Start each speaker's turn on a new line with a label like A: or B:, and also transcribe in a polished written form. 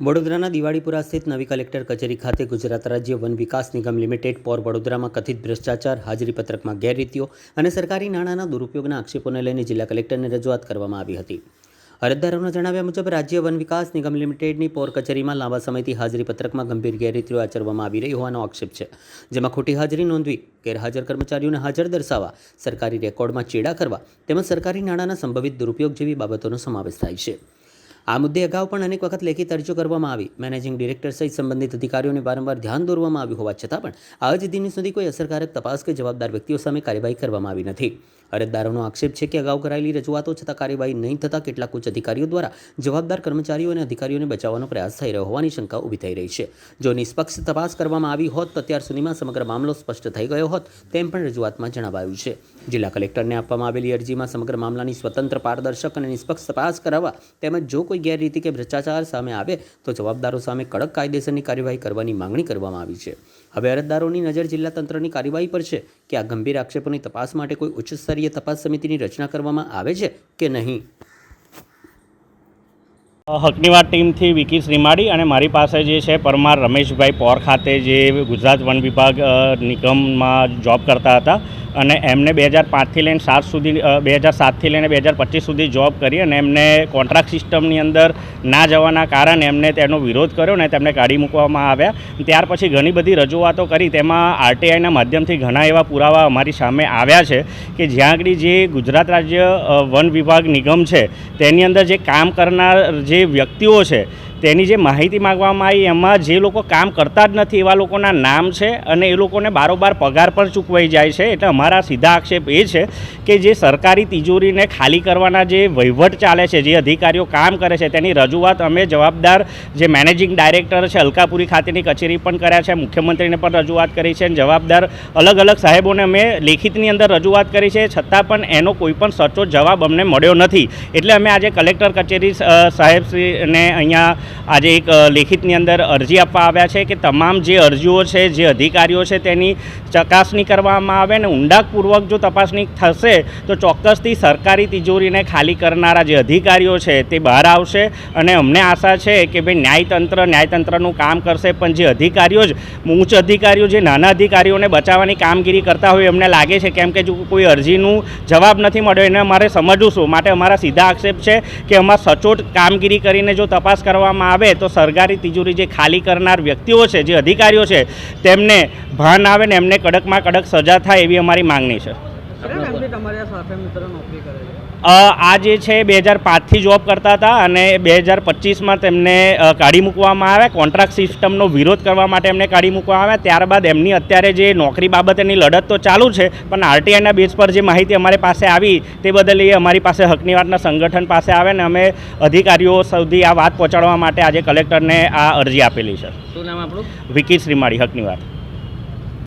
A: વડોદરાના દિવાળીપુરા સ્થિત નવી કલેક્ટર કચેરી ખાતે ગુજરાત રાજ્ય વન વિકાસ નિગમ લિમિટેડ પોર વડોદરામાં કથિત ભ્રષ્ટાચાર, હાજરીપત્રકમાં ગેરરીતિઓ અને સરકારી નાણાંના દુરુપયોગના આક્ષેપોને લઈને જિલ્લા કલેક્ટરને રજૂઆત કરવામાં આવી હતી. અરજદારોના જણાવ્યા મુજબ રાજ્ય વન વિકાસ નિગમ લિમિટેડની પોર કચેરીમાં લાંબા સમયથી હાજરીપત્રકમાં ગંભીર ગેરરીતિઓ આચરવામાં આવી રહી હોવાનો આક્ષેપ છે, જેમાં ખોટી હાજરી નોંધવી, ગેરહાજર કર્મચારીઓને હાજર દર્શાવવા, સરકારી રેકોર્ડમાં ચેડા કરવા તેમજ સરકારી નાણાંના સંભવિત દુરુપયોગ જેવી બાબતોનો સમાવેશ થાય છે. આ મુદ્દે અગાઉ પણ અનેક વખત લેખિત અરજીઓ કરવામાં આવી. મેનેજિંગ ડિરેક્ટર સહિત સંબંધિત અધિકારીઓને વારંવાર ધ્યાન દોરવામાં આવ્યું હોવા છતાં પણ આજ દિન સુધી કોઈ અસરકારક તપાસ કે જવાબદાર વ્યક્તિઓ સામે કાર્યવાહી કરવામાં આવી નથી. અરજદારોનો આક્ષેપ છે કે અગાઉ કરાયેલી રજૂઆતો છતાં કાર્યવાહી નહીં થતાં કેટલાક ઉચ્ચ અધિકારીઓ દ્વારા જવાબદાર કર્મચારીઓ અને અધિકારીઓને બચાવવાનો પ્રયાસ થઈ રહ્યો હોવાની શંકા ઊભી થઈ રહી છે. જો નિષ્પક્ષ તપાસ કરવામાં આવી હોત તો અત્યાર સુધીમાં સમગ્ર મામલો સ્પષ્ટ થઈ ગયો હોત, તેમ પણ રજૂઆતમાં જણાવાયું છે. જિલ્લા કલેક્ટરને આપવામાં આવેલી અરજીમાં સમગ્ર મામલાની સ્વતંત્ર, પારદર્શક અને નિષ્પક્ષ તપાસ કરાવવા તેમજ જો કોઈ ગેરરીતિ કે ભ્રષ્ટાચાર સામે આવે તો જવાબદારો સામે કડક કાયદેસરની કાર્યવાહી કરવાની માંગણી કરવામાં આવી છે. હવે અરજદારોની નજર જિલ્લા તંત્રની કાર્યવાહી પર છે કે આ ગંભીર આક્ષેપોની તપાસ માટે કોઈ ઉચ્ચ સ્તરીય તપાસ સમિતિની રચના કરવામાં આવે છે કે નહીં.
B: હકની વાત ટીમથી વિકી શ્રીમાળી અને મારી પાસે જે છે પરમાર રમેશભાઈ પોર ખાતે જે ગુજરાત વન વિભાગ નિગમમાં જોબ કરતા હતા અને એમને 2005થી લઈને 2007થી લઈને 2025 સુધી જોબ કરી અને એમને કોન્ટ્રાક્ટ સિસ્ટમની અંદર ના જવાના કારણે એમને તેનો વિરોધ કર્યો અને તેમને કાઢી મૂકવામાં આવ્યા. ત્યાર પછી ઘણી બધી રજૂઆતો કરી, તેમાં આરટીઆઈના માધ્યમથી ઘણા એવા પુરાવા અમારી સામે આવ્યા છે કે જ્યાં આગળ જે ગુજરાત રાજ્ય વન વિભાગ નિગમ છે તેની અંદર જે કામ કરનાર જે વ્યક્તિઓ છે તેની જે માહિતી માગવામાં આવી એમાં જે લોકો કામ કરતા જ નથી એવા લોકોના નામ છે અને એ લોકોને બારોબાર પગાર પણ ચૂકવાઈ જાય છે. એટલે અમારા સીધા આક્ષેપ એ છે કે જે સરકારી તિજોરીને ખાલી કરવાના જે વહીવટ ચાલે છે, જે અધિકારીઓ કામ કરે છે, તેની રજૂઆત અમે જવાબદાર જે મેનેજિંગ ડાયરેક્ટર છે અલકાપુરી ખાતેની કચેરી પણ કર્યા છે, મુખ્યમંત્રીને પણ રજૂઆત કરી છે અને જવાબદાર અલગ અલગ સાહેબોને અમે લેખિતની અંદર રજૂઆત કરી છે, છતાં પણ એનો કોઈ પણ સચોટ જવાબ અમને મળ્યો નથી. એટલે અમે આજે કલેક્ટર કચેરી સાહેબશ્રીને અહીંયા આજે એક લેખિતની અંદર અરજી આપવા આવ્યા છે કે તમામ જે અરજીઓ છે, જે અધિકારીઓ છે તેની ચકાસણી કરવામાં આવે અને ઊંડાણપૂર્વક જો તપાસણી થશે તો ચોક્કસથી સરકારી તિજોરીને ખાલી કરનારા જે અધિકારીઓ છે તે બહાર આવશે. અને અમને આશા છે કે ભાઈ ન્યાયતંત્રનું કામ કરશે, પણ જે અધિકારીઓ જ ઉચ્ચ અધિકારીઓ જે નાના અધિકારીઓને બચાવવાની કામગીરી કરતા હોય એમને લાગે છે કેમ કે જો કોઈ અરજીનું જવાબ નથી મળ્યો એને અમારે સમજવું શું. માટે અમારા સીધા આક્ષેપ છે કે અમારે સચોટ કામગીરી કરીને જો તપાસ કરવામાં આવે તો સરકારી તિજોરી જે ખાલી કરનાર વ્યક્તિઓ છે, જે અધિકારીઓ છે, તેમને ભાન આવે ને એમને કડકમાં કડક સજા થાય એવી અમારી માંગણી છે. આ જે છે 2005થી જોબ કરતા હતા અને 2025માં તેમને કાઢી મૂકવામાં આવ્યા. કોન્ટ્રાક્ટ સિસ્ટમનો વિરોધ કરવા માટે એમને કાઢી મૂકવામાં આવ્યા. ત્યારબાદ એમની અત્યારે જે નોકરી બાબતેની લડત તો ચાલુ છે, પણ આરટીઆઈના બેઝ પર જે માહિતી અમારી પાસે આવી તે બદલ એ અમારી પાસે હકની વાતના સંગઠન પાસે આવે ને અમે અધિકારીઓ સુધી આ વાત પહોંચાડવા માટે આજે કલેક્ટરને આ અરજી આપેલી છે.
C: શું નામ આપણું?
B: વિકી શ્રીમાળી, હકની વાત.